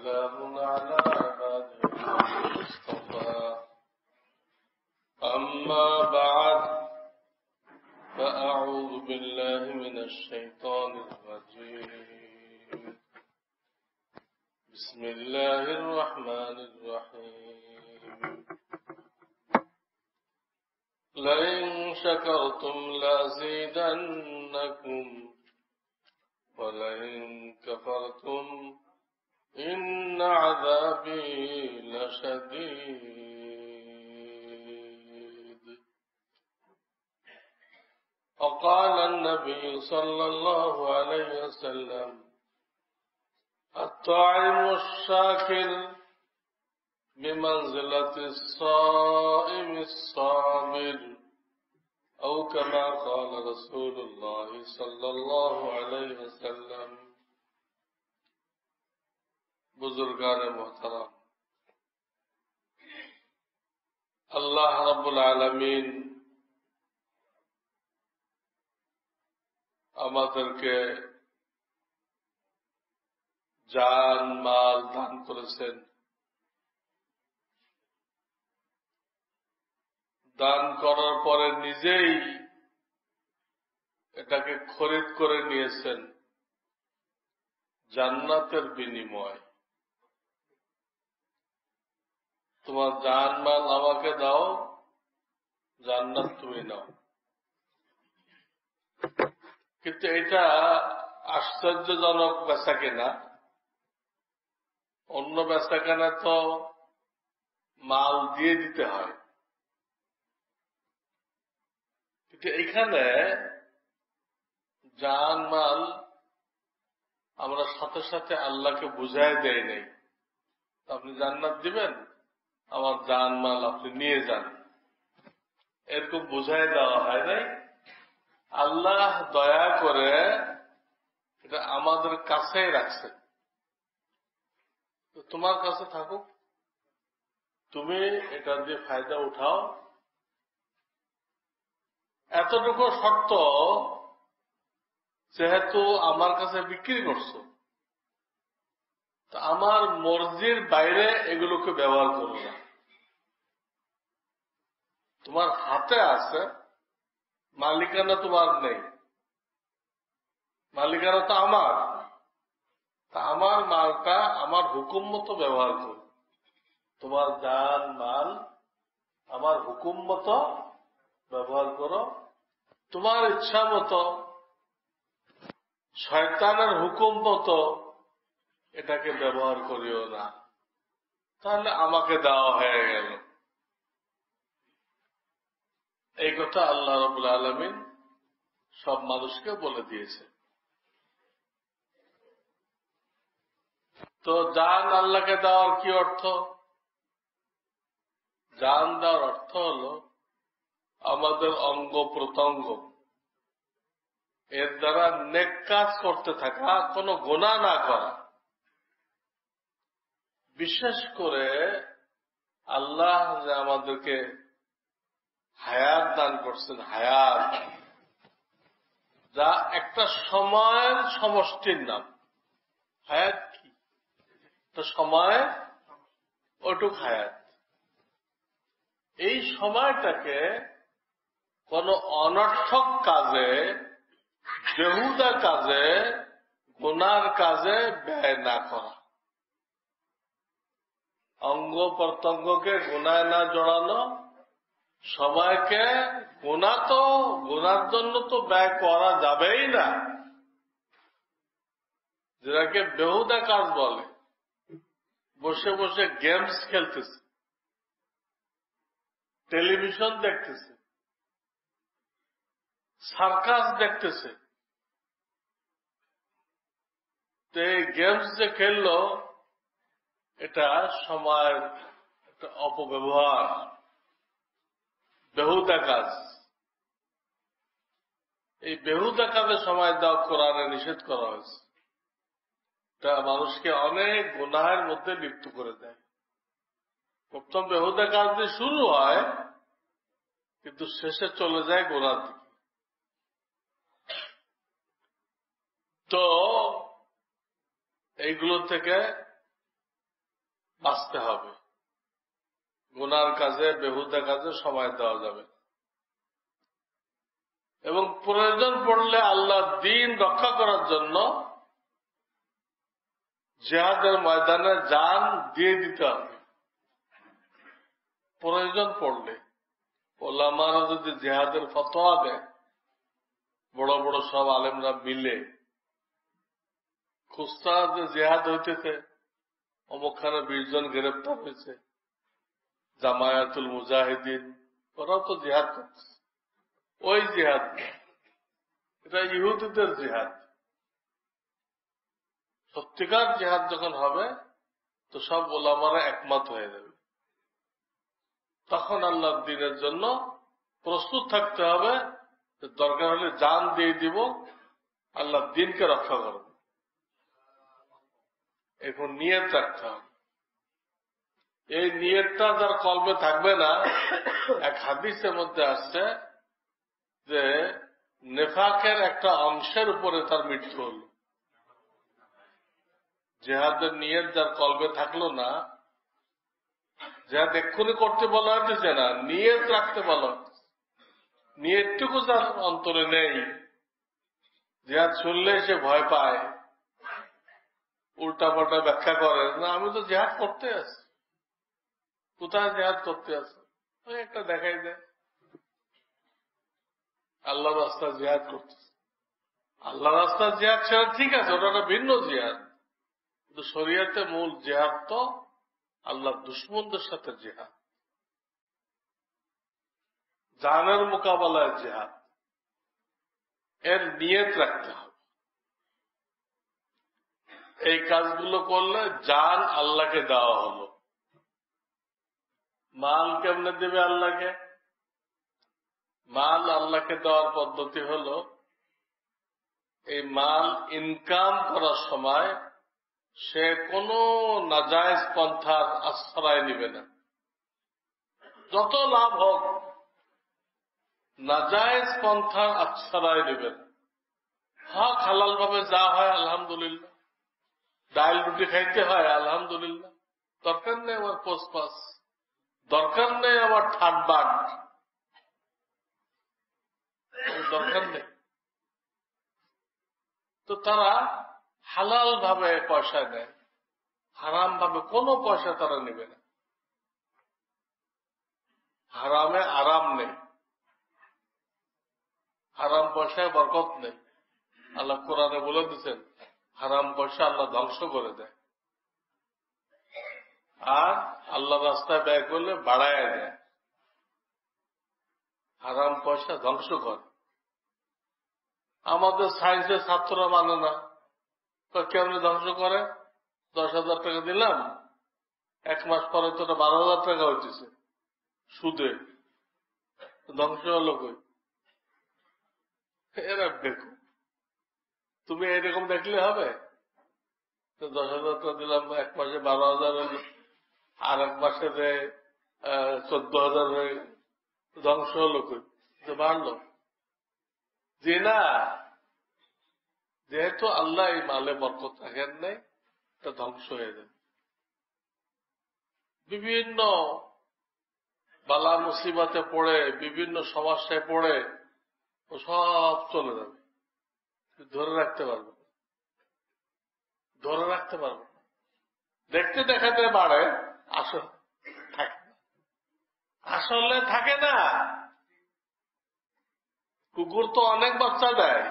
وسلام على عباده المصطفى أما بعد فأعوذ بالله من الشيطان الرجيم بسم الله الرحمن الرحيم لئن شكرتم لأزيدنكم ولئن كفرتم إن عذابي لشديد وقال النبي صلى الله عليه وسلم الطاعم الشاكر بمنزلة الصائم الصابر أو كما قال رسول الله صلى الله عليه وسلم बुजुर्गान मोहतरम अल्लाह रब्बुल आलमीन আমাদেরকে জান মাল দান করেছেন। দান করার পরে নিজেই এটাকে খরিদ করে নিয়েছেন জান্নাতের বিনিময়। তোমার জান মাল আমাকে দাও, জান্নাত তুমি নাও। কিন্তু এটা আশ্চর্যজনক বেচাকেনা। অন্য বেচাকেনা তো মাল দিয়ে দিতে হয়, কিন্তু এখানে জান মাল আমরা সাথে সাথে আল্লাহকে বুঝায় দেয় নাই। আপনি জান্নাত দিবেন, আমার জান মাল আপনি নিয়ে যান, এরকম বুঝাই দেওয়া হয় নাই। আল্লাহ দয়া করে এটা আমাদের কাছেই রাখছে। তো তোমার কাছে থাকুক, তুমি এটা দিয়ে ফায়দা উঠাও। এতটুকু শর্ত, যেহেতু আমার কাছে বিক্রি করছো, তো আমার মর্জির বাইরে এগুলোকে ব্যবহার করো না। তোমার হাতে আছে, মালিকানা তোমার নেই, মালিকানা তো আমার। তা আমার মালটা আমার হুকুম মতো ব্যবহার করো। তোমার জান মাল আমার হুকুম মতো ব্যবহার করো। তোমার ইচ্ছা মতো, শয়তানের হুকুম মতো এটাকে ব্যবহার করিও না। তাহলে আমাকে দেওয়া হয়ে গেল। এই কথা আল্লাহ রাব্বুল আলামিন সব মানুষকে বলে দিয়েছে। তো জান আল্লাহকে দেওয়ার কি অর্থ? জান দেওয়ার অর্থ হল আমাদের অঙ্গ প্রত্যঙ্গ, এর দ্বারা নেক কাজ করতে থাকা, কোনো গুনাহ না করা। বিশেষ করে আল্লাহ যে আমাদেরকে হায়াত দান করছেন, হায়াত যা একটা সময়ের সমষ্টির নাম। হায়াত কি? একটা সময়, ওটুক হায়াত। এই সময়টাকে কোন অনর্থক কাজে, বেহুদা কাজে, গুনার কাজে ব্যয় না করা। অঙ্গ প্রত্যঙ্গকে গুনায় না জড়ানো, সময়কে গুনার জন্য তো ব্যয় করা যাবেই না, যেটাকে বেহুদা কাজ বলে। বসে বসে গেমস খেলতেছে, টেলিভিশন দেখতেছে, সার্কাস দেখতেছে। তো এই গেমস যে খেললো, এটা সময়ের একটা অপব্যবহার, বেহুদা কাজ। এই বেহুদা কাজে সময় দেওয়া কোরআনে নিষেধ করা হয়েছে। এটা মানুষকে অনেক গুনাহের মধ্যে লিপ্ত করে দেয়। প্রথম বেহুদা কাজ দিয়ে শুরু হয়, কিন্তু শেষে চলে যায় গুনার দিকে। তো এইগুলো থেকে বাঁচতে হবে। গুনার কাজে, বেহুদা কাজে সময় দেওয়া যাবে না। এবং প্রয়োজন পড়লে আল্লাহর দ্বীন রক্ষা করার জন্য জিহাদের ময়দানে জান দিয়ে দিতে হবে। প্রয়োজন পড়লে ওলামারা যদি জিহাদের ফতোয়া দেয়, বড় বড় সব আলেমরা মিলে, খুচরা যে জিহাদ হইতেছে, অমুকখানে 20 জন গ্রেপ্তার হয়েছে, জামায়াতুল মুজাহিদিন, ওরাও তো জিহাদ করছে। ওই জিহাদ, এটা ইহুদিদের জিহাদ। সত্যিকার জিহাদ যখন হবে তো সব ওলামারা একমত হয়ে যাবে। তখন আল্লাহর দ্বীনের জন্য প্রস্তুত থাকতে হবে, দরকার হলে জান দিয়ে দিব, আল্লাহর দ্বীনকে রক্ষা করবে। এখন নিয়ত রাখতে হবে। এই নিয়তটা যার কলবে থাকবে না, এক হাদিসের মধ্যে আসছে যে নেফাকের একটা অংশের উপরে তার মৃত্যু হল। জিহাদের নিয়ত যার কলবে থাকলো না, জিহাদ এক্ষুনি করতে বলা হচ্ছে না, নিয়ত রাখতে বলা হচ্ছে। নিয়তটুকু যার অন্তরে নেই, জিহাদ শুনলে সে ভয় পায়, উল্টা পাল্টা ব্যাখ্যা করে, না আমি তো জিহাদ করতে আছি। কোথায় জিহাদ করতে আছে? ওই একটা দেখাই দেয় আল্লাহ রাস্তা জিহাদ করতেছে। আল্লাহ রাস্তা জিহাদ সেটা ঠিক আছে, ওটা একটা ভিন্ন জিহাদ। কিন্তু শরীয়তে মূল জিহাদ তো আল্লাহ দুশ্মনদের সাথে জিহাদ, জানের মোকাবেলায় জিহাদ। এর নিয়ত রাখতে হবে। এই কাজগুলো করলে জান আল্লাহকে দেওয়া হলো। মাল কেমনে দেবে আল্লাহকে? মাল আল্লাহকে দেওয়ার পদ্ধতি হলো, এই মাল ইনকাম করার সময় সে কোনো নাজায়েজ পন্থার আশ্রয় নিবে না। যত লাভ হোক, নাজায়েজ পন্থার আশ্রয় নিবে না। হক হালাল ভাবে যা হয় আলহামদুলিল্লাহ, ডাল রুটি খাইতে হয় আলহামদুলিল্লাহ, দরকার নেই আমার পোষপাস, দরকার নেই আমার ঠাট বাট, দরকার নেই। তো তারা হালাল ভাবে পয়সা নেয়, হারাম ভাবে কোনো পয়সা তারা নেবে না। হারামে আরাম নেই, হারাম পয়সায় বরকত নেই। আল্লাহ কোরআনে বলে দিচ্ছেন, হারাম পয়সা আল্লাহ ধ্বংস করে দেয়, আর আল্লাহ রাস্তায় ব্যয় করলে বাড়ায় দেয়। হারাম পয়সা ধ্বংস করে। আমাদের সায়েন্সের ছাত্ররা মানে না, কেমনি ধ্বংস করে? 10,000 টাকা দিলাম, 1 মাস পরে তো 12,000 টাকা হইতেছে সুদে, ধ্বংস হলো কই? এরা দেখো, তুমি এরকম দেখলে হবে? 10,000 টাকা দিলাম, 1 মাসে 12,000 হইল, আর 1 মাসে 14,000 হয়ে ধ্বংস হলো কই? বাড়লো যে না। যেহেতু আল্লাহ এই মালে বরকত রাখেন নাই, তা ধ্বংস হয়ে যাবে। বিভিন্ন বালা মুসিবতে পড়ে, বিভিন্ন সমস্যায় পড়ে ও সব চলে যাবে, ধরে রাখতে পারবে, ধরে রাখতে পারবে। দেখতে দেখাতে বাড়ে, আসলে থাকে না। আসলে থাকে না। কুকুর তো অনেক বাচ্চা দেয়,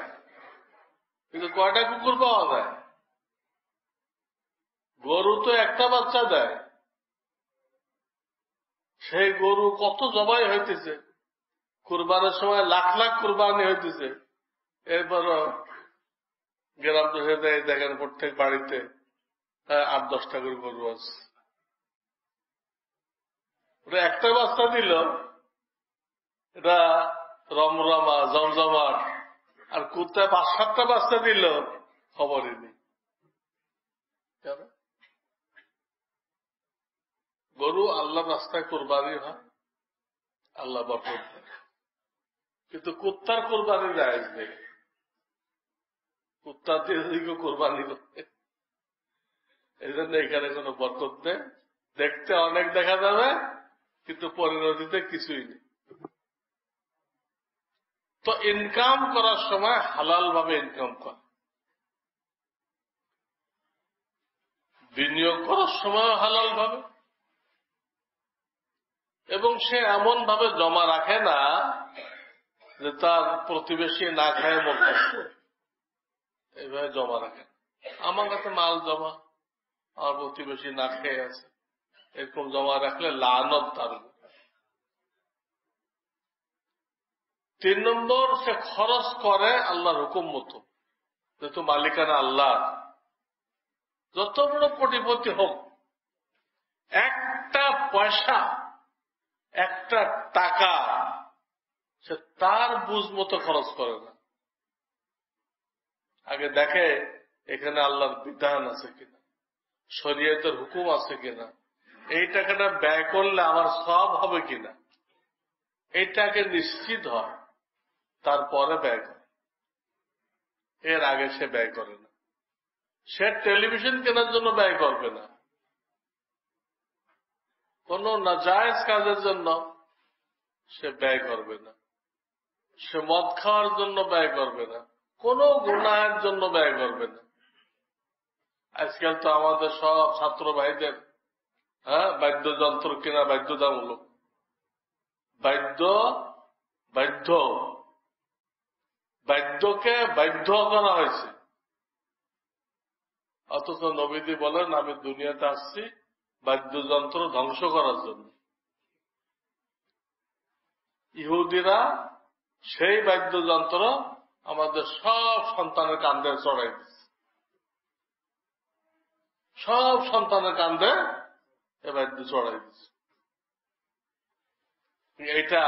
কিন্তু কয়টা কুকুর পাওয়া যায়? গরু তো একটা বাচ্চা দেয়, সেই গরু কত জবাই হইতেছে, কুরবানের সময় লাখ লাখ কুরবানি হইতেছে। এরপর গ্রাম দেশে দেয়, দেখেন প্রত্যেক বাড়িতে 8-10টা করে গরু আছে। ওটা একটা বাচ্চা দিল, এটা রমরমা জমজমাট, আর কুত্তায় 5-7টা বাচ্চা দিল, খবরই নেই। গরু আল্লাহ রাস্তায় কোরবানি হয়, আল্লাহ বরকত দেয়, কিন্তু কুত্তার কোরবানি জায়েজ নেই। কুত্তা দিয়ে কোরবানি করে, এই জন্য এখানে কোনো বরকত নেই। দেখতে অনেক দেখা যাবে, কিন্তু পরিণতিতে কিছুই নেই। তো ইনকাম করার সময় হালাল ভাবে ইনকাম করা, বিনিয়োগ করার সময় হালাল ভাবে, এবং সে এমন ভাবে জমা রাখে না যে তার প্রতিবেশী না খায় মরতেছে, এইভাবে জমা রাখে। আমার কাছে মাল জমা, আমার প্রতিবেশী না খেয়ে আছে, এরকম জমা রাখলে লানত তার। 3 নম্বর, সে খরচ করে আল্লাহর হুকুম মতো, যেহেতু মালিকানা আল্লাহ। যত বড় কোটিপতি হোক, একটা পয়সা, একটা টাকা সে তার বুঝ মতো খরচ করে না। আগে দেখে এখানে আল্লাহর বিধান আছে কিনা, শরীয়তের হুকুম আছে কিনা, এই টাকাটা ব্যয় করলে আমার সব হবে কিনা, এইটাকে নিশ্চিত হয়, তারপরে ব্যয় করে। এর আগে সে ব্যয় করে না। সে টেলিভিশন কেনার জন্য ব্যয় করবে না, কোন নাজায়েজ কাজের জন্য সে ব্যয় করবে না, সে মদ খাওয়ার জন্য ব্যয় করবে না, কোন গুনাহের জন্য ব্যয় করবে না। আজকাল তো আমাদের সব ছাত্র ভাইদের বাদ্যযন্ত্র কেনা বাধ্যতামূলক, বাদ্যকে বাধ্য করা হয়েছে। অথচ নবীজি বলেন, আমি দুনিয়াতে আসছি বাদ্যযন্ত্র ধ্বংস করার জন্য। ইহুদিরা সেই বাদ্যযন্ত্র আমাদের সব সন্তানের কান্দে চড়াই দিচ্ছে, সব সন্তানের কান্দে এ বাদ্য চড়াই দিচ্ছে। এটা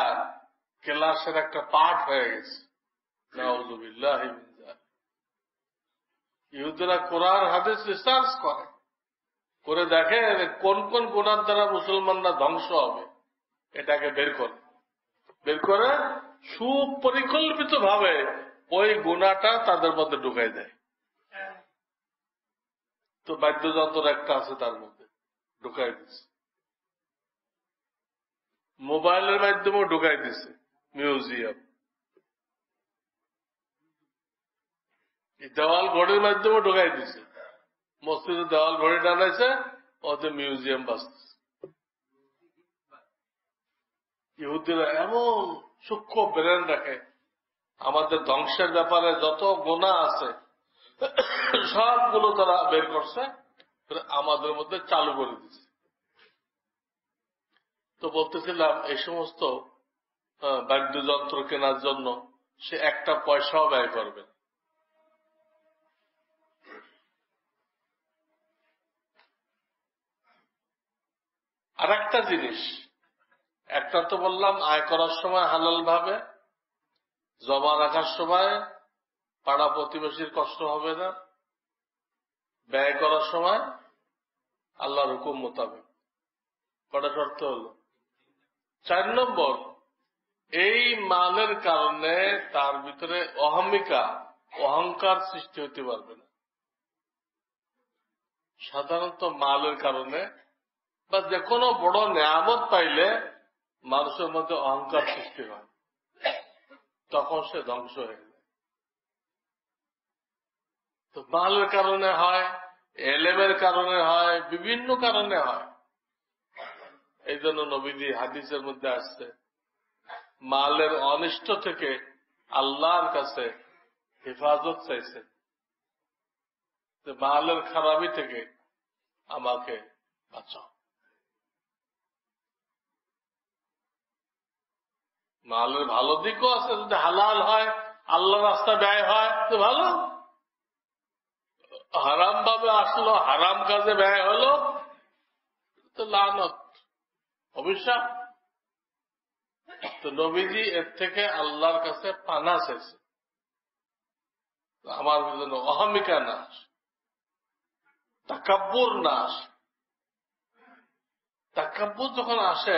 ক্লাসের একটা পাঠ হয়ে গেছে। নাউযুবিল্লাহ মিন যালিক। ইহুদিরা কোরআন হাদিস রিসার্চ করে দেখে কোন কোন গুনার দ্বারা মুসলমানরা ধ্বংস হবে, এটাকে বের করে সুপরিকল্পিত ভাবে ওই গুনাহটা তাদের মধ্যে ঢুকাই দেয়। তো বাদ্যযন্ত্র একটা আছে তার মধ্যে ঢুকাই দিচ্ছে, মোবাইলের মাধ্যমেও ঢুকাই দিচ্ছে, মিউজিয়াম, দেওয়াল ঘড়ির মাধ্যমেও ঢুকাই দিচ্ছে। মসজিদে দেওয়াল ঘড়ি টানাইছে, ওতে মিউজিয়াম বাঁচতেছে। ইহুদিরা এমন সূক্ষ্ম ব্রেন রাখে, আমাদের ধ্বংসের ব্যাপারে যত গুনাহ আছে সবগুলো তারা বের করছে, আমাদের মধ্যে চালু করে দিচ্ছে। তো বলতেছিলাম, এই সমস্ত বাদ্যযন্ত্র কেনার জন্য সে একটা পয়সাও ব্যয় করবে না। আর একটা জিনিস, একটা তো বললাম আয় করার সময় হালাল ভাবে, জমা রাখার সময় পাড়া প্রতিবেশীর কষ্ট হবে না, ব্যয় করার সময় আল্লাহর হুকুম মোতাবেক। কটা শর্ত হলো? 4 নম্বর, এই মালের কারণে তার ভিতরে অহংকার সৃষ্টি হতে পারবে না। সাধারণত মালের কারণে বা যে কোনো বড় নেয়ামত পাইলে মানুষের মধ্যে অহংকার সৃষ্টি হয়, তখন সে ধ্বংস হয়ে যায়। তো মালের কারণে হয়, এলেমের কারণে হয়, বিভিন্ন কারণে হয়। এই জন্য নবীজি হাদিসের মধ্যে আসছে, মালের অনিষ্ট থেকে আল্লাহর কাছে হেফাজত চাইছে, যে মালের খারাপি থেকে আমাকে বাঁচাও। মালের ভালো দিকও আছে, যদি হালাল হয়, আল্লাহ রাস্তা ব্যয় হয় তো ভালো। হারাম ভাবে আসলো, হারাম কাজে ব্যয় হলো, তো লানত, অভিশাপ। তো নবীজি এর থেকে আল্লাহর কাছে পানা চাইছে, আমার জন্য অহমিকা না আসে, তাকাব্বুর না আসে। তাকাব্বুর যখন আসে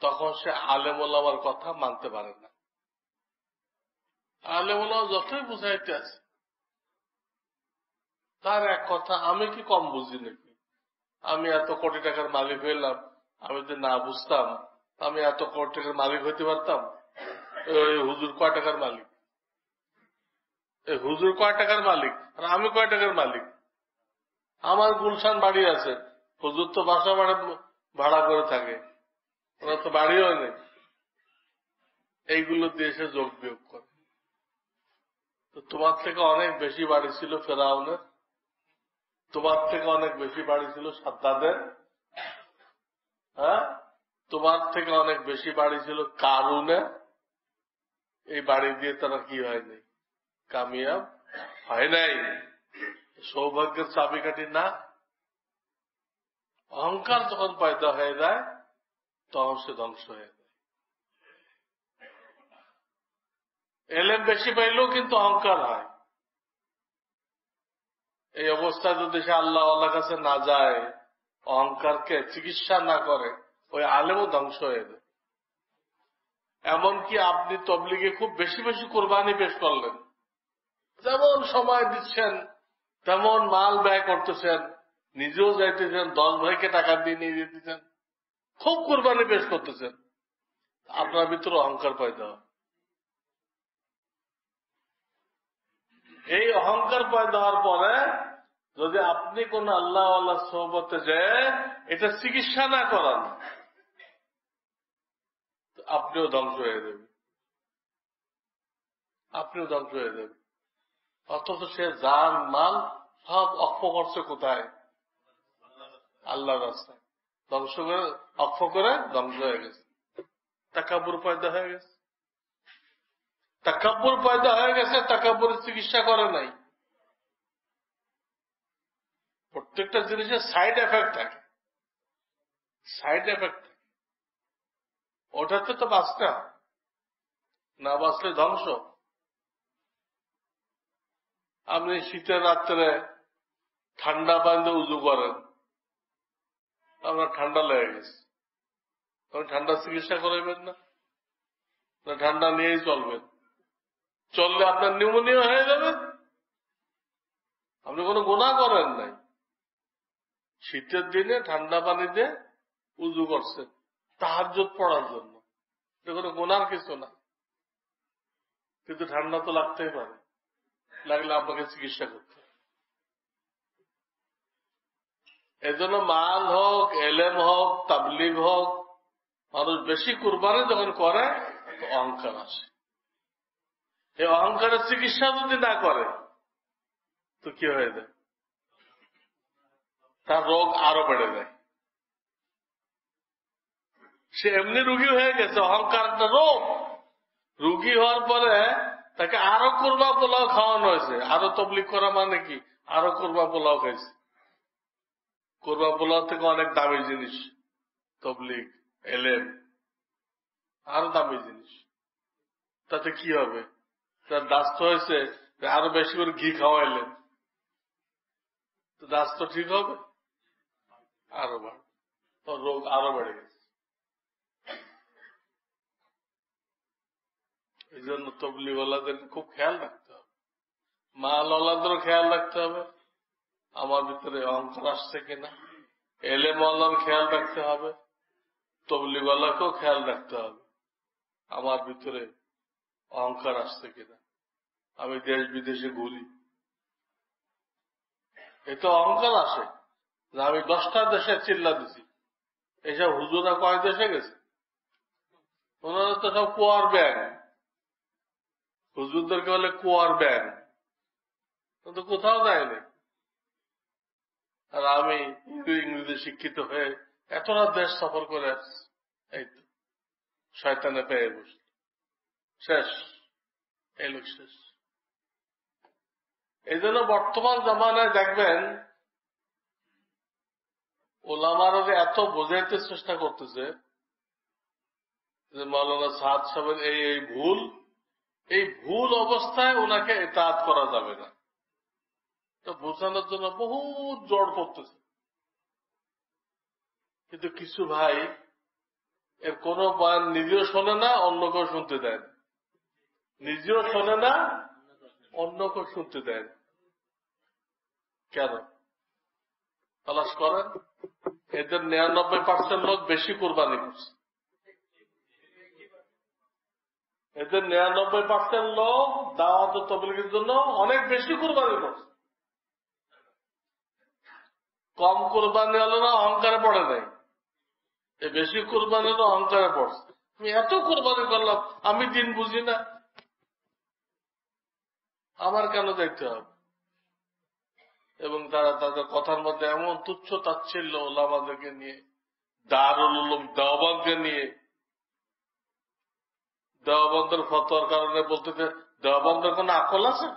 তখন সে আলেম ওলামার কথা মানতে পারে না। আলেম ওলামা যতই বুঝাইতে আছে, তার এক কথা, আমি কি কম বুঝি নাকি? আমি এত কোটি টাকার মালিক হইলাম, আমি যদি না বুঝতাম আমি এত কোটি টাকার মালিক হইতে পারতাম? ওই হুজুর কয় টাকার মালিক, এই হুজুর কয় টাকার মালিক আর আমি কয় টাকার মালিক? আমার গুলশান বাড়ি আছে, হুজুর তো বাসা ভাড়া করে থাকে, ওরা তো বাড়িও নেই। এইগুলো দিয়ে সে যোগ বিয়োগ করে। তো তোমার থেকে অনেক বেশি বাড়ি ছিল ফেরাউনের, তোমার থেকে অনেক বেশি বাড়ি ছিল সাদ্দাদের, হ্যাঁ, তোমার থেকে অনেক বেশি বাড়ি ছিল কারুনের। এই বাড়ি দিয়ে তারা কি হয়নি? কামিয়াব হয় নাই। সৌভাগ্যের চাবিকাঠি না। অহংকার যখন পয়দা হয়ে যায় তখন সে ধ্বংস হয়ে যায়। এলেম বেশি পাইলেও কিন্তু অহংকার হয়। এই অবস্থায় যদি সে আল্লাহর কাছে না যায়, অহংকারকে চিকিৎসা না করে, ওই আলেমও ধ্বংস হয়ে যায়। এমনকি আপনি তবলিগে খুব বেশি বেশি কোরবানি পেশ করলেন, যেমন সময় দিচ্ছেন, তেমন মাল ব্যয় করতেছেন, নিজেও যাইতেছেন, 10 ভাইকে টাকা দিয়ে নিয়ে যেতেছেন, খুব কোরবানি পেশ করতেছেন, আপনার ভিতরে অহংকার পয়দা হয়। এই অহংকার পয়দা হওয়ার পরে যদি আপনি কোন আল্লাহ সোহবতে যে এটা চিকিৎসা না করান, আপনিও ধ্বংস হয়ে যাবেন, আপনিও ধ্বংস হয়ে যাবেন। অথচ সে জান মাল সব অক্ষ করছে কোথায়? আল্লাহর রাস্তায়। ধ্বংস করে, অক্ষ করে ধ্বংস হয়ে গেছে। তাকাব্বুর পয়দা হয়ে গেছে, তাকাব্বুর পয়দা হয়ে গেছে, তাকাব্বুরের চিকিৎসা করে নাই। প্রত্যেকটা জিনিসের সাইড এফেক্ট থাকে, সাইড এফেক্ট থাকে। ওটাতে তো বাঁচতে হয়, না বাঁচলে ধ্বংস। আপনি শীতের রাত্রে ঠান্ডা পানিতে উজু করেন, আপনার ঠান্ডা লেগে গেছে, আপনি ঠান্ডা চিকিৎসা করাইবেন না? ঠান্ডা নিয়েই চলবেন, চললে আপনার নিউমোনিয়া হয়ে যাবে। আপনি কোনো গুনাহ করেন নাই, শীতের দিনে ঠান্ডা পানিতে উজু করছেন তাহাজ্জুদ পড়ার জন্য, এটা কোনো গুনার কিছু না। কিন্তু ঠান্ডা তো লাগতেই পারে, লাগলে আপনাকে চিকিৎসা করতে হবে। এজন্য মাল হোক, এলেম হোক, তাবলিগ হোক, মানুষ বেশি কুরবানি যখন করে তো অহংকার আসে। এই অহংকারের চিকিৎসা যদি না করে তো কি হয়ে যায়? তার রোগ আরো বেড়ে যায়। সে এমনি রুগী হয়ে গেছে, অহংকার একটা রোগ। রুগী হওয়ার পরে তাকে আরো কুরবা পোলাও খাওয়ানো হয়েছে। আরো তবলিগ করা মানে কি? আরো কুরবা পোলাও খাইছে। কুরবা পোলাও থেকে অনেক দামি জিনিস, তবলিগ, এলেম, আরো দামি জিনিস। তাতে কি হবে? তার দাস্ত হয়েছে, আরো বেশি করে ঘি খাওয়াইলেন, তো দাস্ত ঠিক হবে? আরো বাড়বে, তো রোগ আরো বেড়ে গেছে। এই জন্য তবলিগওয়ালাদেরকে খুব খেয়াল রাখতে হবে, মালওয়ালাদেরও খেয়াল রাখতে হবে আমার ভিতরে অহংকার আসছে কিনা, এলেমওয়ালার খেয়াল রাখতে হবে, তবলিগওয়ালাকেও খেয়াল রাখতে হবে আমার ভিতরে অহংকার আসছে কিনা। আমি দেশ বিদেশে ঘুরি, এতে অহংকার আসে যে আমি 10টা দেশে চিল্লা দিছি, এইসব হুজুরা কয় দেশে গেছে? ওনারা তো সব কুয়ার ব্যাগ, হুজুরদেরকে বলে কুয়ার ব্যাগ, তো কোথাও যায়নি। আর আমি ইংরেজি শিক্ষিত হয়ে এতটা দেশ সফর করে আসছি, এই তো শয়তানে পেয়ে বসল, শেষ, এই লোক শেষ। এই জন্য বর্তমান জামানায় দেখবেন ওলামারা এত বোঝাইতে চেষ্টা করতেছে যে মাওলানা সাদ সাহেবের এই ভুল, এই ভুল অবস্থায় ওনাকে ইতাআত করা যাবে না, তো বোঝানোর জন্য বহুত জোর করতেছে। কিন্তু কিছু ভাই এর কোনো বয়ান নিজেও শোনে না, অন্যকেও শুনতে দেয় না, নিজেও শোনে না, অন্যকেও শুনতে দেয় না। কেন? তালাশ করেন। এদের 99% লোক বেশি কোরবানি করছে। এদের 99% লোক দাওয়াত ও তাবলীগের জন্য অনেক বেশি কোরবানি করছে। কম কোরবানি হলো না অহংকারে পড়ে নাই, এই বেশি কোরবানি হলো অহংকারে পড়ছে। আমি এত কোরবানি করলাম, আমি দিন বুঝি না, আমার কেন দেখতে হবে? এবং তারা তাদের কথার মধ্যে এমন তুচ্ছ তাচ্ছিল্য ওলামাদেরকে নিয়ে, দারুল উলুম দেওবন্দকে নিয়ে, দেওবন্দের ফতোয়ার কারণে বলতেছে দেওবন্দের কোন আকল আছে?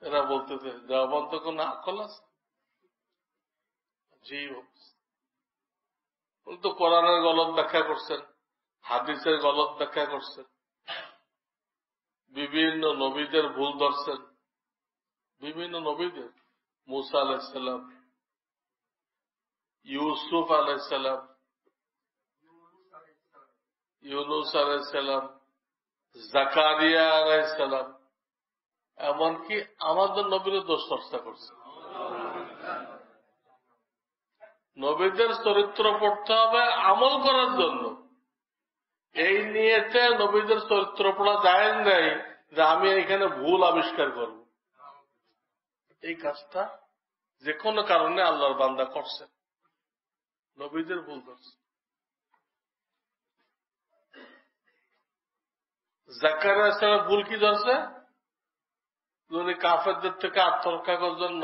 এরা বলতেছে দেওবন্দের কোন আকল আছে? জি, তো কোরআনের গলত ব্যাখ্যা করছেন, হাদিসের গলত ব্যাখ্যা করছেন, বিভিন্ন নবীদের ভুল ধরছেন, বিভিন্ন নবীদের, মুসা আলাইহিসসালাম, ইউসুফ আলাইহিসসালাম, ইউনুস আলাইহিসসালাম, জাকারিয়া আলাইহিসসালাম, এমনকি আমাদের নবীর দোষ চর্চা করছে। নবীদের চরিত্র পড়তে হবে আমল করার জন্য, এই নিয়েতে নবীদের চরিত্র পড়া যায় নাই যে আমি এখানে ভুল আবিষ্কার করব। এই কাজটা যে কোনো কারণে আল্লাহর বান্দা করছে, নবীদের ভুল করছে। জাকারিয়া আলাইহিস সালাম ভুল কি ধরছে? উনি কাফেরদের থেকে আত্মরক্ষা করার জন্য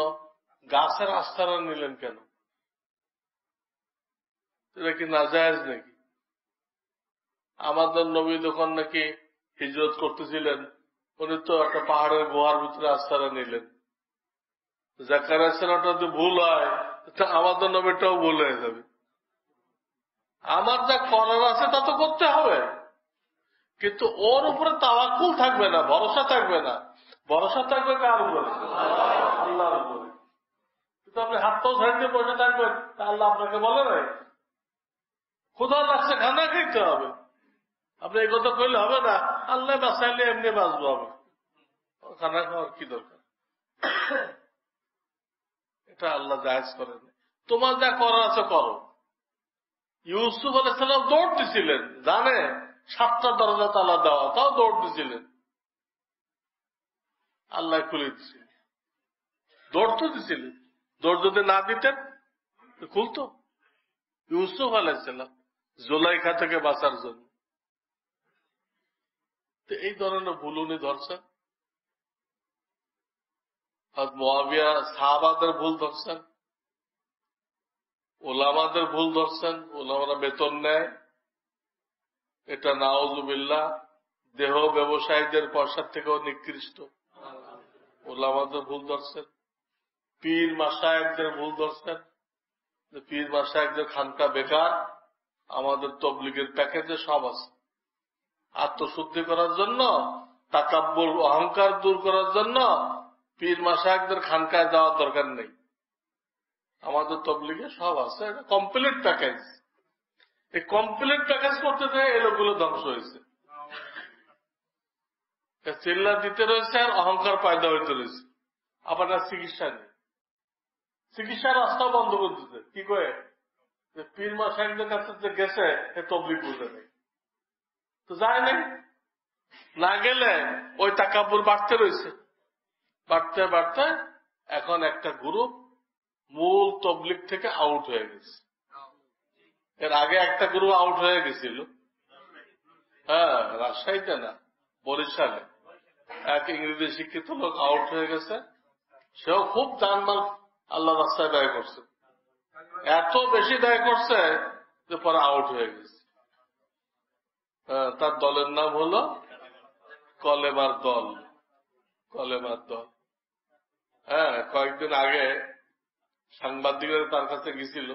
গাছের আস্তারা নিলেন কেন? এটা কি নাজায়েজ নাকি? আমাদের নবী যখন নাকি হিজরত করতেছিলেন, উনি তো একটা পাহাড়ের গুহার ভিতরে আস্তারা নিলেন। জাকারিয়া আলাইহিস সালাম যদি ভুল হয়, আমাদের নবীটাও ভুল হয়ে যাবে। আমার যা করার আছে তা তো করতে হবে, কিন্তু ওর উপরে তাওয়াক্কুল থাকবে না, ভরসা থাকবে না। ভরসা থাকবে কার উপরে? আল্লাহর উপরে। কিন্তু আপনি হাতটাও ছেড়ে দিয়ে বসে থাকবেন, তা আল্লাহ আপনাকে বলে নাই? ক্ষুধা লাগছে, খানা খাইতে হবে, আপনি এই কথা কইলে হবে না। আল্লাহ বাঁচাইলে এমনি বাঁচবো আমি, খানা খাওয়ার কি দরকার? এটা আল্লাহ জায়েজ করেন। তোমার যা করার আছে করো। ইউসুফ আলাইহিস সালাম দৌড় দিছিলেন, জানে 7টা দরজা তালা দেওয়া, তাও দৌড় দিছিলেন, আল্লাহ খুলে দিছিলেন। দৌড় তো দিছিলেন, দৌড় যদি না দিতেন খুলতো। ইউসুফ আলাইহিস সালাম জুলাইখা থেকে বাঁচার জন্য। তো এই ধরনের ভুল উনি ধরছেন। মুআবিয়া সাহাবাদের ভুল ধরছেন, ওলামাদের ভুল ধরছেন, ওলামারা বেতন নেয়, এটা নাউযুবিল্লাহ দেহ ব্যবসায়ীদের পয়সার থেকেও নিকৃষ্ট। ওলামাদের ভুল ধরছেন, পীর মাশায়েখদের ভুল ধরছেন, পীর মাশায়েখদের খানকা বেকার, আমাদের তাবলীগের প্যাকেজে সব আছে। আত্মশুদ্ধি করার জন্য, তাকাব্বুর অহংকার দূর করার জন্য পীর মাশায়েখদের খানকায় যাওয়ার দরকার নেই, আমাদের তাবলীগে সব আছে। এটা কমপ্লিট প্যাকেজ। এই কমপ্লিট প্যাকেজ করতে যায় এই লোকগুলো ধ্বংস হয়েছে। চিল্লা দিতে রয়েছে আর অহংকার পয়দা হইতে রয়েছে। আবার চিকিৎসা নেই, চিকিৎসার রাস্তা বন্ধ করে দিতে। কি করে? পীর মাশায়েখদের কাছে যে গেছে এ তাবলীগ বুঝে নেই, তো যায় নাই। না গেলে ওই তাকাব্বুর বাড়তে রয়েছে, বাড়তে বাড়তে এখন একটা গ্রুপ মূল তাবলীগ থেকে আউট হয়ে গেছে। এর আগে একটা গ্রুপ আউট হয়ে গেছিল, হ্যাঁ, রাজশাহীতে না, বরিশালে এক ইংরেজি শিক্ষিত লোক আউট হয়ে গেছে। সেও খুব জানমাল আল্লাহ রাস্তায় ব্যয় করছে, এত বেশি ব্যয় করছে যে পরে আউট হয়ে গেছে। তার দলের নাম হলো কলেমার দল। কলেমার দল। হ্যাঁ, কয়েকদিন আগে সাংবাদিকরা তার কাছে গেছিল,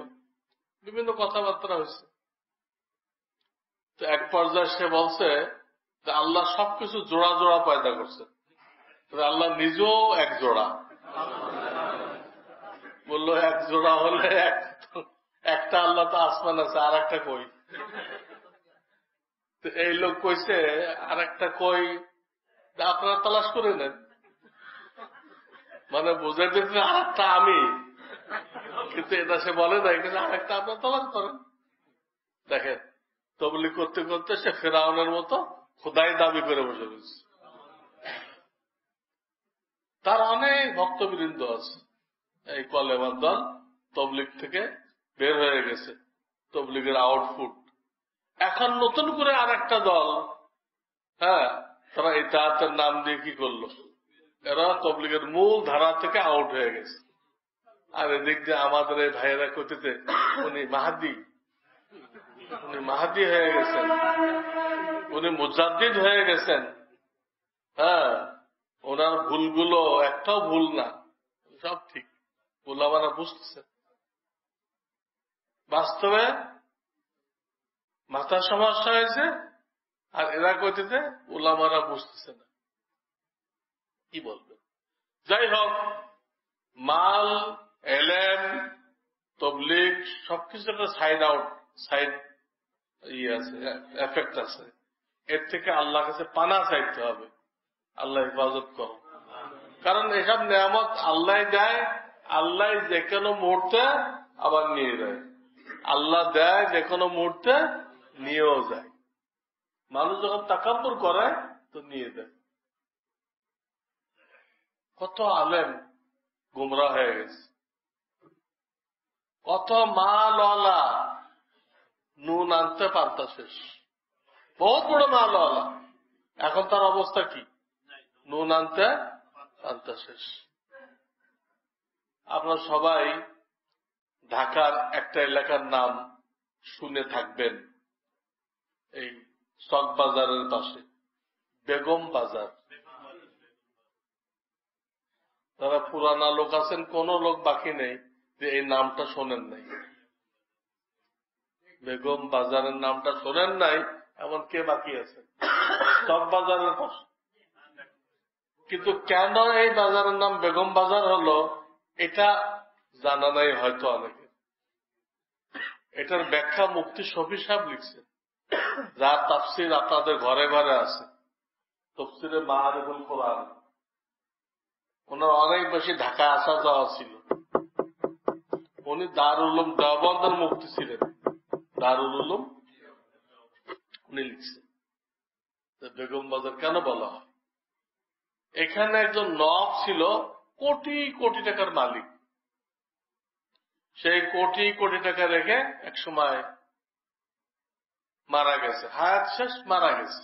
বিভিন্ন কথাবার্তা হয়েছে। তো এক পর্যায়ে সে বলছে যে আল্লাহ সবকিছু জোড়া জোড়া পয়দা করছে, আল্লাহ নিজেও এক জোড়া। বললো এক জোড়া হলে একটা আল্লাহ তো আসমান আছে, আর একটা কই? তো এই লোক কইছে আর একটা কই, আপনারা তালাশ করে নেন। মানে বোঝাইতেছে আর একটা আমি, কিন্তু এটা সে বলে না, কিন্তু আরেকটা আপনার তলাশ করেন। দেখেন তবলিগ করতে করতে সে ফেরাউনের মতো খোদাই দাবি করে বসে রয়েছে। তার অনেক ভক্তবৃন্দ আছে। এই কলেমার দল তবলিগ থেকে বের হয়ে গেছে, তবলিগের আউটপুট। এখন নতুন করে আর একটা দল, তারা ইতাআতের নাম দিয়ে কি করলো, এরা তবলিগের মূল ধারা থেকে আউট হয়ে গেছে। আর এদিক দিয়ে আমাদের এই ভাইয়েরা করতেছে উনি মাহাদি, উনি মাহাদি হয়ে গেছেন, উনি মুজাদ্দিদ হয়ে গেছেন। ওনার ভুলগুলো একটাও ভুল না, সব ঠিক। ওলামারা বুঝতেছে, বাস্তবে মাথার সমস্যা হয়েছে, আর এরা কইতেছে ওলামারা বুঝতেছে না। কি বলবে? যাই হোক, মাল, এলেম, তবলিগ সবকিছু একটা সাইড আছে, এফেক্ট আছে। এর থেকে আল্লাহর কাছে পানা চাইতে হবে, আল্লাহ হেফাজত করো। কারণ এসব নিয়ামত আল্লাহ দেয়, আল্লাহ যে কোনো মুহূর্তে আবার নিয়ে যায়। আল্লাহ দেয় যে কোনো মুহূর্তে নিয়েও যায়। মানুষ যখন তাকাব্বুর করে তো নিয়ে দেয়। কত আলেম গুমরা হয়ে গেছে, কত মালওয়ালা নুন আনতে পারতা শেষ, বহুত বড় মালওয়ালা, এখন তার অবস্থা কি? নুন আনতে পারতা শেষ। আপনারা সবাই ঢাকার একটা এলাকার নাম শুনে থাকবেন, এই চক বাজারের পাশে বেগম বাজার। যারা পুরানা লোক আছেন, কোন লোক বাকি নেই যে এই নামটা শোনেন নাই। বেগম বাজারের নামটা শোনেন নাই এমন কে বাকি আছে? চক বাজারের পাশে। কিন্তু কেন এই বাজারের নাম বেগম বাজার হলো এটা জানা নাই হয়তো অনেকে। এটার ব্যাখ্যা মুফতি শফি সাহেব লিখছে, যার তাফসির আপনাদের ঘরে ঘরে আছে, তাফসিরে মাআরিফুল কোরআন। ওনার অনেক বেশি ঢাকা আসা যাওয়া ছিল। উনি দারুল উলুম দেওবন্দের মুফতি ছিলেন। দারুল উলুম উনি লিখছেন বেগম বাজার কেন বলা হয়। এখানে একজন নওয়াব ছিল, কোটি কোটি টাকার মালিক। সেই কোটি কোটি টাকা রেখে এক সময় মারা গেছে, হায়াত শেষ, মারা গেছে।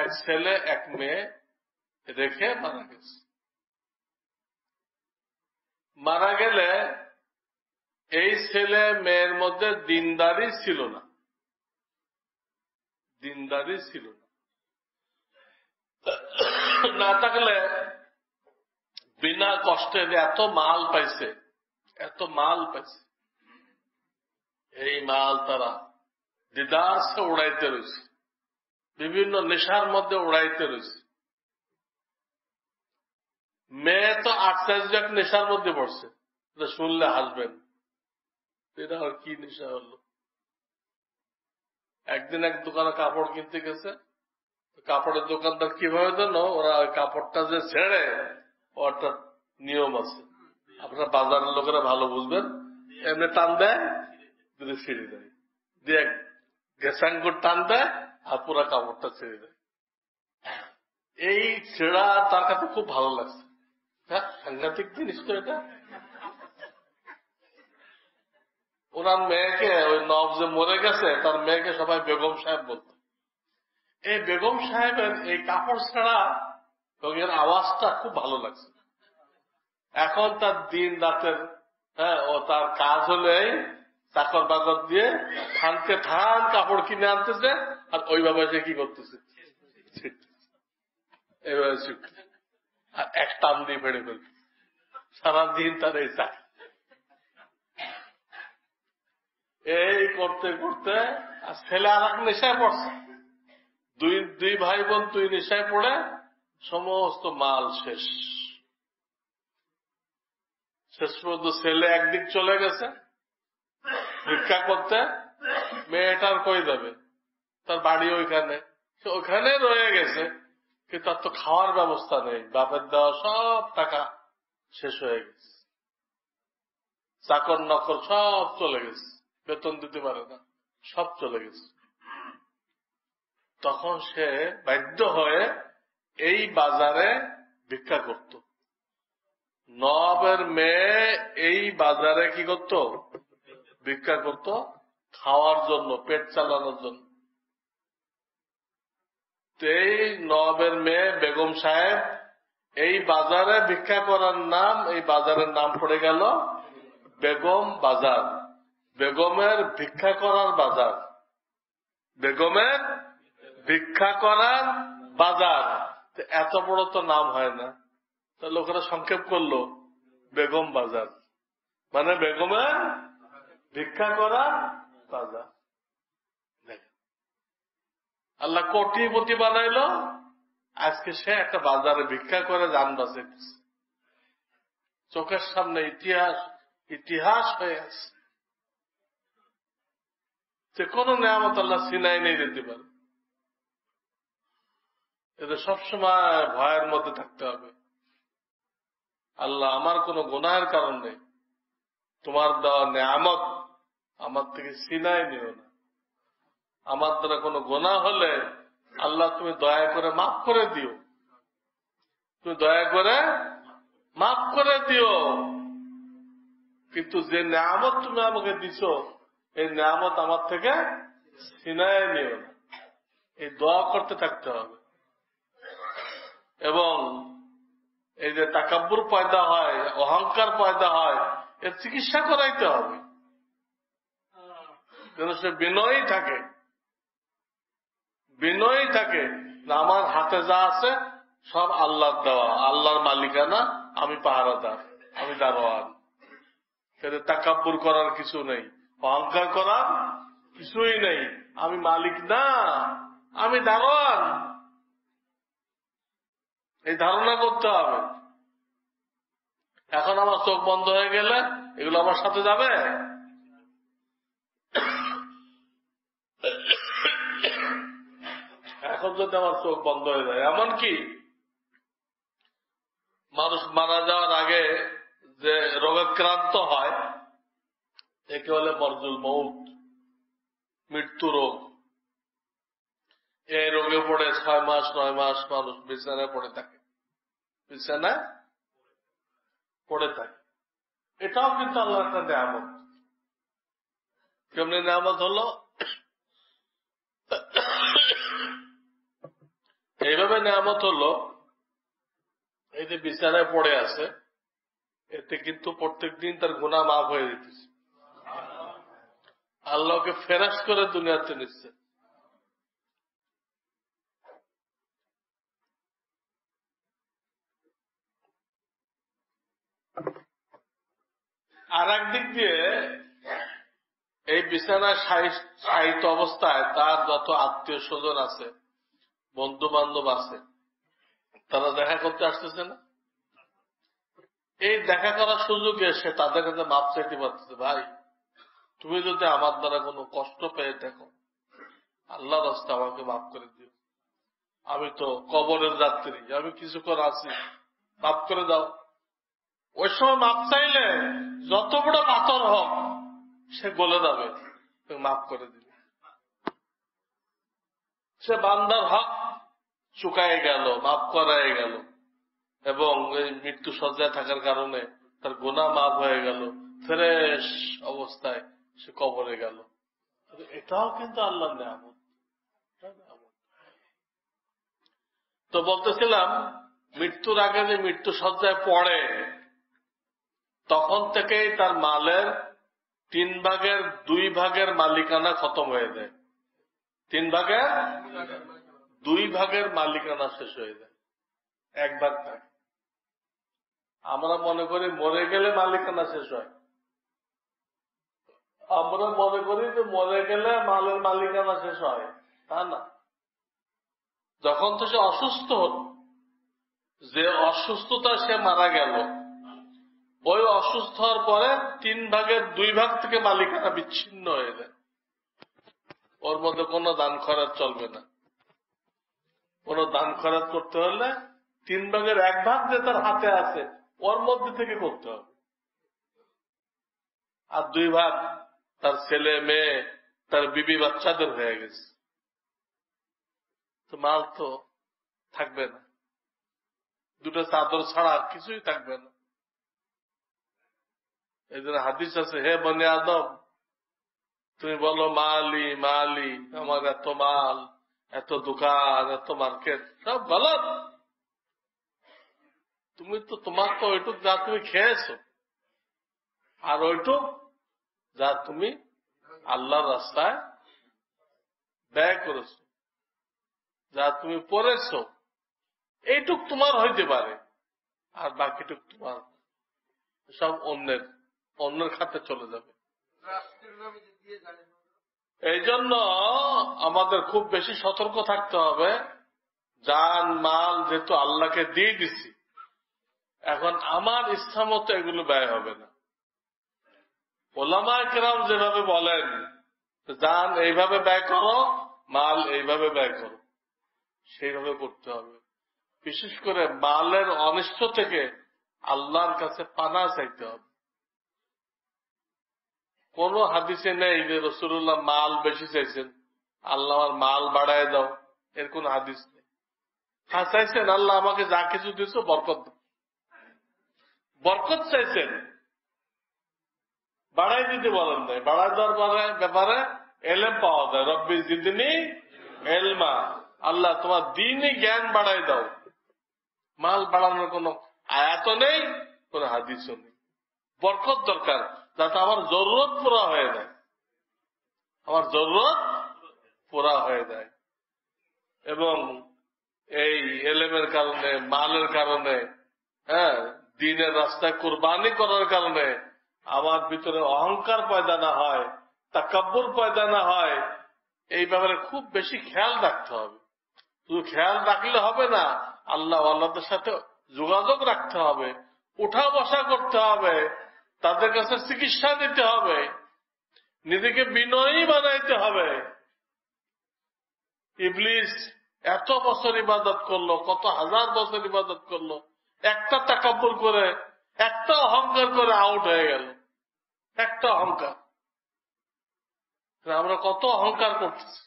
এক ছেলে এক মেয়ে রেখে মারা গেছে। মারা গেলে এই ছেলে মেয়ের মধ্যে দিনদারি ছিল না, দিনদারি ছিল না। না থাকলে বিনা কষ্টে এত মাল পাইছে, এত মাল পাইছে, এই মাল তারা দিদারসে উড়াইতে রয়েছে, বিভিন্ন নেশার মধ্যে উড়াইতে রয়েছে। মেয়ে তো 8 নেশার মধ্যে পড়ছে, শুনলে হাসবেন, এটা আর কি নেশা হলো। একদিন এক দোকানে কাপড় কিনতে গেছে, কাপড়ের দোকানদার কিভাবে জানো, ওরা কাপড়টা যে ছেড়ে, ওটা নিয়ম আছে, আপনার বাজারের লোকেরা ভালো বুঝবেন। এমনি টান দেয়, যদি ছিঁড়ে দেয়, দিয়ে গেসাঙ্গুর টান দেয় আর পুরা কাপড়টা ছেড়ে দেয়। এই ছেঁড়া তার কাছে খুব ভালো লাগছে। হ্যাঁ, সাংঘাতিক জিনিস তো এটা। ওনার মেয়েকে, ওই নব যে মরে গেছে তার মেয়েকে সবাই বেগম সাহেব বলত। এই বেগম সাহেবের এই কাপড় ছেঁড়া এর আওয়াজটা খুব ভালো লাগছে। এখন তার দিন রাতের ও তার কাজ হলে চাকর বাকর দিয়ে থানকে থান কাপড় কিনে আনতেছে, আর ওইভাবে সে কি করতেছে, এইভাবে আর এক টান দিয়ে ফেড়ে ফেলছে। সারাদিন তার এই চাক, এই করতে করতে আর ছেলে আর এক নেশায় পড়ছে। দুই ভাই বোন দুই নেশায় পড়ে সমস্ত মাল শেষ। শেষ পর্যন্ত ছেলে একদিক চলে গেছে ভিক্ষা করতে, মেয়েটার কই যাবে, তার বাড়ি ওইখানে, সে ওইখানে রয়ে গেছে, কিন্তু তার তো খাওয়ার ব্যবস্থা নেই, বাপের দেওয়া সব টাকা শেষ হয়ে গেছে। চাকর নকর সব চলে গেছে, বেতন দিতে পারে না, সব চলে গেছে। তখন সে বাধ্য হয়ে এই বাজারে ভিক্ষা করত। নবাবের মেয়ে এই বাজারে কি করত? ভিক্ষা করত, খাওয়ার জন্য, পেট চালানোর জন্য। এই নবাবের মেয়ে বেগম সাহেব এই বাজারে ভিক্ষা করার নাম, এই বাজারের নাম পড়ে গেল বেগম বাজার। বেগমের ভিক্ষা করার বাজার, বেগমের ভিক্ষা করার বাজার। এত বড় তো নাম হয় না, তো লোকেরা সংক্ষেপ করলো বেগম বাজার, মানে বেগমের ভিক্ষা করার বাজার। আল্লাহ কোটিপতি বানাইলো, আজকে সে একটা বাজারে ভিক্ষা করে যান বাঁচাইতেছে। চোখের সামনে ইতিহাস ইতিহাস হয়ে আছে। যে কোন নিয়ামত আল্লাহ সিনাই নিয়ে দিতে পারে। এদের সবসময় ভয়ের মধ্যে থাকতে হবে, আল্লাহ আমার কোন গুনাহের কারণ নেই, তোমার দেওয়া নিয়ামত আমার থেকে সিনাই নিও না। আমার দ্বারা কোনো গুনাহ হলে আল্লাহ তুমি দয়া করে মাফ করে দিও, তুমি দয়া করে মাফ করে দিও। কিন্তু যে নিয়ামত তুমি আমাকে দিছো, এই নিয়ামত আমার থেকে ছিনায় নিও না। এই দোয়া করতে থাকতে হবে। এবং এই যে তাকাব্বুর পয়দা হয়, অহংকার পয়দা হয়, এর চিকিৎসা করাইতে হবে, যেন সে বিনয়ী থাকে, বিনয়ী থাকে। আমার হাতে যা আছে সব আল্লাহর দেওয়া, আল্লাহর মালিকানা, আমি পাহারাদার, আমি দারোয়ান। তাকাব্বুর করার কিছু নেই, অহংকার করার কিছুই নেই। আমি মালিক না, আমি দারোয়ান। এই ধারণা করতে হবে। এখন আমার চোখ বন্ধ হয়ে গেলে এগুলো আমার সাথে যাবে। এখন যদি আমার চোখ বন্ধ হয়ে যায়, এমনকি মানুষ মারা যাওয়ার আগে যে রোগাক্রান্ত হয়, একে বলে মরজুল মউত, মৃত্যু রোগ। এই রোগে পড়ে 6 মাস 9 মাস মানুষ বিছানায় পড়ে থাকে, বিছানায় পড়ে থাকে। এটাও কিন্তু আল্লাহর একটা নিয়ামত। কেমনি নিয়ামত হলো? এইভাবে নিয়ামত হলো, এই যে বিছানায় পড়ে আছে, এতে কিন্তু প্রত্যেক দিন তার গুনাহ মাফ হয়ে যেতেছে। আল্লাহকে ফেরাস করে দুনিয়াতে নিচ্ছে। আর একদিক দিয়ে এই বিছানায় শায়িত অবস্থায় তার যত আত্মীয় স্বজন আছে, বন্ধু বান্ধব আছে, তারা দেখা করতে আসতেছে না। এই দেখা করার সুযোগে সে তাদের কাছে মাপ চাইতে পারতেছে, ভাই তুমি যদি আমার দ্বারা কোনো কষ্ট পেয়ে দেখো, আল্লাহর রাস্তা আমাকে মাফ করে দিও। আমি তো কবরের যাত্রী, আমি কিছুক্ষণ আছি, মাফ করে দাও। ওই সময় মাপ চাইলে যত বড় পাথর হোক সে গলে যাবে, মাফ করে দিবে। সে বান্দার হক চুকায় গেল, মাফ করায় গেল, এবং এই মৃত্যু সজ্জায় থাকার কারণে তার গুনাহ মাফ হয়ে গেল, ফ্রেশ অবস্থায় সে কবরে গেল। এটাও কিন্তু আল্লাহর নিয়ামত। তো বলতেছিলাম, মৃত্যুর আগে যে মৃত্যু সজ্জায় পড়ে, তখন থেকেই তার মালের 3 ভাগের 2 ভাগের মালিকানা খতম হয়ে যায়। 3 ভাগের 2 ভাগের মালিকানা শেষ হয়ে যায়, 1 ভাগ থাকে। আমরা মনে করি মরে গেলে মালিকানা শেষ হয়, আমরা মনে করি যে মরে গেলে মালের মালিকানা শেষ হয়, তা না। যখন তো সে অসুস্থ হল, যে অসুস্থতা সে মারা গেল, ওই অসুস্থ হওয়ার পরে 3 ভাগের 2 ভাগ থেকে মালিকানা বিচ্ছিন্ন হয়ে যায়। ওর মধ্যে কোনো দান খরচ চলবে না। কোন দান খরচ করতে হলে 3 ভাগের 1 ভাগ যে তার হাতে আছে ওর মধ্যে থেকে করতে হবে। আর 2 ভাগ তার ছেলে মেয়ে তার বিবি বাচ্চাদের হয়ে গেছে। তো মাল তো থাকবে না, 2টা চাদর ছাড়া আর কিছুই থাকবে না। এই জন্য হাদিস আছে, হে বনে আদম, তুমি বলো মালি মালি, আমার এত মাল, এত দোকান, এত মার্কেট, সব গলত। তুমি তো তোমার তো ওইটুক যা তুমি খেয়েছো, আর ওইটুক যা তুমি আল্লাহর রাস্তায় ব্যয় করেছো, যা তুমি পড়েছো, এইটুক তোমার হইতে পারে, আর বাকিটুক তোমার সব অন্যের খাতে চলে যাবে। এই জন্য আমাদের খুব বেশি সতর্ক থাকতে হবে। জান মাল যেহেতু আল্লাহকে দিয়ে দিছি, এখন আমার ইচ্ছা মতো এগুলো ব্যয় হবে না। ওলামায়ে কেরাম যেভাবে বলেন, জান এইভাবে ব্যয় করো, মাল এইভাবে ব্যয় করো, সেইভাবে করতে হবে। বিশেষ করে মালের অনিষ্ট থেকে আল্লাহর কাছে পানা চাইতে হবে। কোন হাদিসে নেই যে রাসূলুল্লাহ মাল বেশি চাইছেন, আল্লাহ আমার মাল বাড়ায় দাও, এর কোন হাদিস নেই। হ্যাঁ চাইছেন, আল্লাহ আমাকে যা কিছু দিয়েছো বরকত দাও, বরকত চাইছেন, বাড়াই দিতে বলেন নাই। বাড়াই দেওয়ার ব্যাপারে এলেম পাওয়া যায়, রব্বি জিদনি এলমা, আল্লাহ তোমার দ্বীনি জ্ঞান বাড়াই দাও। মাল বাড়ানোর কোন আয়াত নেই, কোন হাদিসও নেই। বরকত দরকার, যাতে আমার জরুরত পুরা হয়ে যায়, আমার জরুরত পুরা হয়ে যায়। এবং এই এলেমের কারণে, মালের কারণে, দ্বীনের রাস্তায় কুরবানি করার কারণে আমার ভিতরে অহংকার পয়দা না হয়, তাকাব্বুর পয়দা না হয়, এই ব্যাপারে খুব বেশি খেয়াল রাখতে হবে। শুধু খেয়াল রাখলে হবে না, আল্লাহওয়ালাদের সাথে যোগাযোগ রাখতে হবে, উঠা বসা করতে হবে, তাদের কাছে চিকিৎসা দিতে হবে, নিজেকে বিনয়ী বানাইতে হবে। ইবলিস এত বছর ইবাদত করলো, কত হাজার বছর ইবাদত করলো, একটা তাকাব্বুর করে, একটা অহংকার করে আউট হয়ে গেল। একটা অহংকার, আমরা কত অহংকার করতেছি,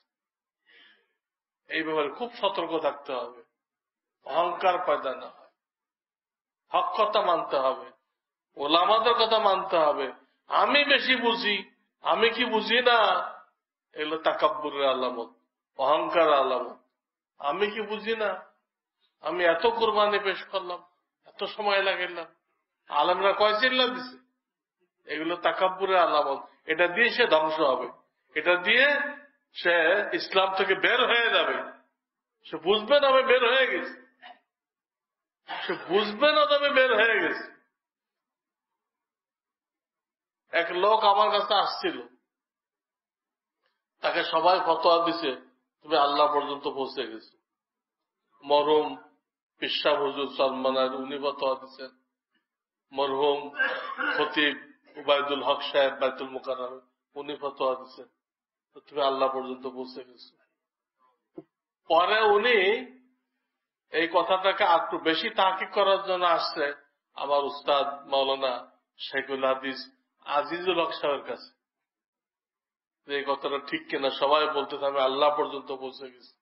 এই ব্যাপারে খুব সতর্ক থাকতে হবে। অহংকার পয়দা না হয়, হক কথা মানতে হবে, ওলামাদের কথা মানতে হবে। আমি বেশি বুঝি, আমি কি বুঝি না, এগুলো তাকাব্বুরের আলামত, অহংকার আলামত। আমি কি বুঝি না, আমি এত কুরবানি পেশ করলাম, এত সময় লাগাইলাম, আলেমরা কয় চিল্লা দিছে, এগুলো তাকাব্বুরের আলামত। এটা দিয়ে সে ধ্বংস হবে, এটা দিয়ে সে ইসলাম থেকে বের হয়ে যাবে। সে বুঝবে না আমি বের হয়ে গেছি, সে বুঝবে না আমি বের হয়ে গেছি। এক লোক আমার কাছে আসছিল, তাকে সবাই ফতোয়া দিছে তুমি আল্লাহ পর্যন্ত পৌঁছে গেছো। মরহুম পিশাব হুজুর সালমানের উনি ফতোয়া দিচ্ছেন, মরহুম খতিব উবাইদুল হক সাহেব বাইতুল মুকাররমে উনি ফতোয়া দিচ্ছেন, তুমি আল্লাহ পর্যন্ত পৌঁছে গেছো। পরে উনি এই কথাটাকে একটু বেশি তাহকিক করার জন্য আসছে আমার উস্তাদ মাওলানা শাইখুল হাদিস আজিজুল হক সাহেবের কাছে, যে এই কথাটা ঠিক কিনা। সবাই বলতেছে আমি আল্লাহ পর্যন্ত পৌঁছে গেছি।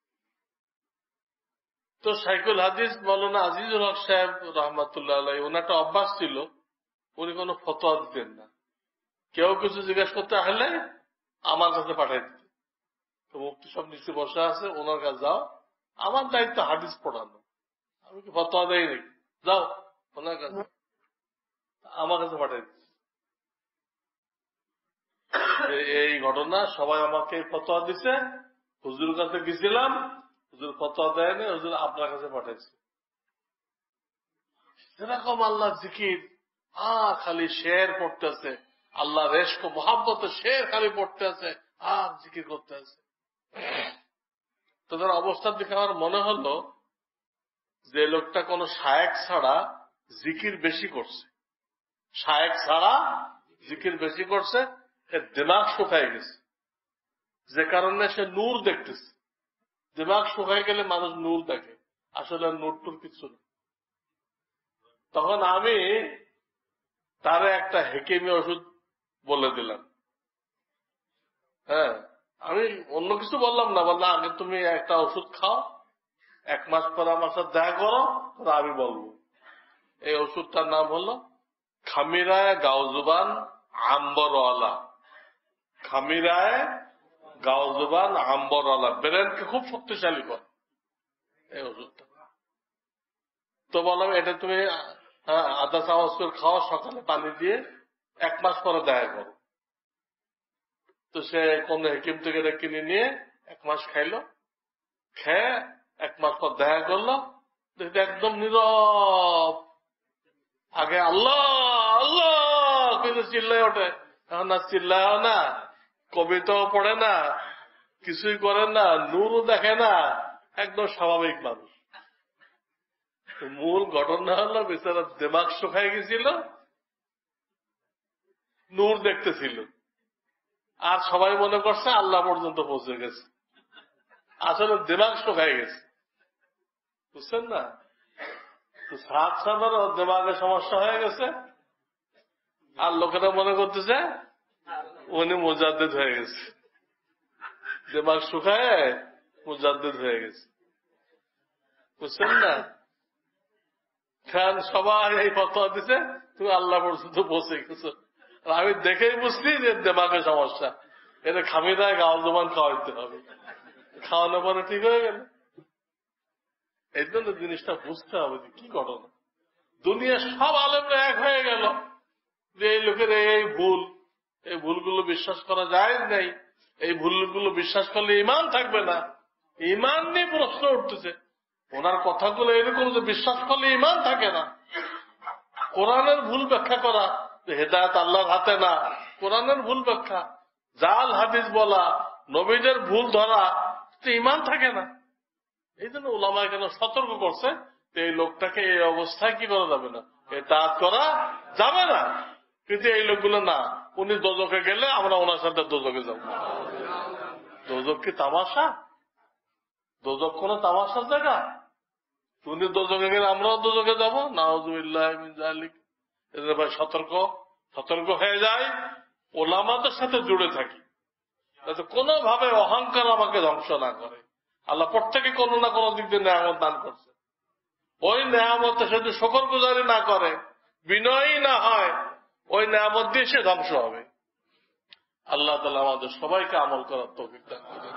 তো শাইখুল হাদিস মাওলানা আজিজুল হক সাহেব রহমাতুল্লাহ আলাইহি, ওনার একটা অভ্যাস ছিল, উনি কোনো ফতোয়া দিতেন না। কেউ কিছু জিজ্ঞেস করতে আসলে আমার কাছে পাঠাই দিতেন। তো মুফতি সব নিচে বসে আছে, ওনার কাছে যাও, আমার দায়িত্ব হাদিস পড়ানো, আমি কি ফতোয়া দেই নাকি, যাও ওনার কাছে, আমার কাছে পাঠাই দিচ্ছে। এই ঘটনা সবাই আমাকে ফতোয়া দিছে, হুজুর কাছে গেছিলাম, হুজুর ফতোয়া দেয়নি, হুজুর আপনার কাছে পাঠাইছে। যেরকম আল্লাহ জিকির, খালি শের পড়তেছে, আল্লাহ রেশক মোহাব্বতে শের খালি পড়তে আছে, আর জিকির করতে আছে। তাদের অবস্থার দিকে আমার মনে হলো যে লোকটা কোন শায়েক ছাড়া জিকির বেশি করছে, শায়েক ছাড়া জিকির বেশি করছে, এর দিমাগ শুকায় গেছে, যে কারণে সে নূর দেখতেছে। দিমাগ শুকায় গেলে মানুষ নূর দেখে, আসলে নূর টুর কিছু না। তখন আমি তারে একটা হেকিমি ওষুধ বলে দিলাম। হ্যাঁ, আমি অন্য কিছু বললাম না, বললাম আগে তুমি একটা ওষুধ খাও, 1 মাস পর আমার সাথে দেখা করো, আমি বলবো। এই ওষুধটার নাম হলো খামিরায় গাউজুবান আম্বরওয়ালা। খামিরায় গাউজুবান আম্বরওয়ালা ব্রেনকে খুব শক্তিশালী করে এই ওষুধটা। তো বললাম এটা তুমি আধা চামচ করে খাও সকালে পানি দিয়ে, 1 মাস পরে দেখা করো। তো সে কোন হেকিম থেকে কিনে নিয়ে 1 মাস খাইলো, খেয়ে 1 মাস পর দেখা করলো, দেখতে একদম নীরব। আগে আল্লাহ আল্লাহ কিন্তু চিল্লায় ওঠে, এখন না চিল্লায় না, কবিতাও পড়ে না, কিছুই করে না, নূরও দেখে না, একদম স্বাভাবিক মানুষ। মূল ঘটনা হলো বেচারা দিমাগ শুকায় গেছিল, নূর দেখতেছিল, আর সবাই মনে করছে আল্লাহ পর্যন্ত পৌঁছে গেছে, আসলে দিমাগ শুকায় গেছে। বুঝছেন না? সাত সাবারও দিমাগের সমস্যা হয়ে গেছে, আর লোকেরা মনে করতেছে উনি মুজাদ্দিদ হয়ে গেছে, দিমাগ শুকায় মুজাদ্দিদ হয়ে গেছে। বুঝছেন না? সবাই এই ফতোয়া দিছে তুমি আল্লাহ পর্যন্ত পৌঁছে গেছো। আমি দেখেই বুঝলি যে দিমাগের সমস্যা, এটা খামিরায় গাউজুবান খাওয়াইতে হবে, খাওয়ানোর পরে ঠিক হয়ে গেল। এই জন্য জিনিসটা বুঝতে হবে যে কি ঘটনা। দুনিয়া সব আলেমরা এক হয়ে গেল যে এই লোকের এই ভুল, এই ভুলগুলো বিশ্বাস করা যায় নাই, এই ভুলগুলো বিশ্বাস করলে ঈমান থাকবে না, ঈমান নিয়ে প্রশ্ন উঠতেছে। ওনার কথাগুলো এরকম যে বিশ্বাস করলে ঈমান থাকে না। কোরআনের ভুল ব্যাখ্যা করা, হেদায়েত আল্লাহর হাতে না, কোরআনের ভুল ব্যাখ্যা, জাল হাদিস বলা, নবীদের ভুল ধরা, ঈমান থাকে না। এই জন্য উলামায়ে কেন সতর্ক করছে এই লোকটাকে এই অবস্থায় কি করা যাবে না, ইতাআত করা যাবে না। কিন্তু এই লোকগুলো না, উনি দোজখে গেলে আমরা ওনার সাথে দোজখে যাব। দোজখ কি তামাশা? দোজখ কোন তামাশার জায়গা? উনি দোজখে গেলে আমরাও দোজখে যাব, নাউযুবিল্লাহ মিন যালিক। এদের ভাই সতর্ক হয়ে যায়, উলামাদের সাথে জুড়ে থাকি, যাতে কোনোভাবে অহংকার আমাকে ধ্বংস না করে। আল্লাহ প্রত্যেকে কোনো না কোনো দিক দিয়ে নেয়ামত দান করছে, ওই নেয়ামতে সে যদি শুকরগুজারি না করে, বিনয়ী না হয়, ওই নেয়ামত দিয়ে সে ধ্বংস হবে। আল্লাহ তাআলা আমাদের সবাইকে আমল করার তৌফিক দান করুন।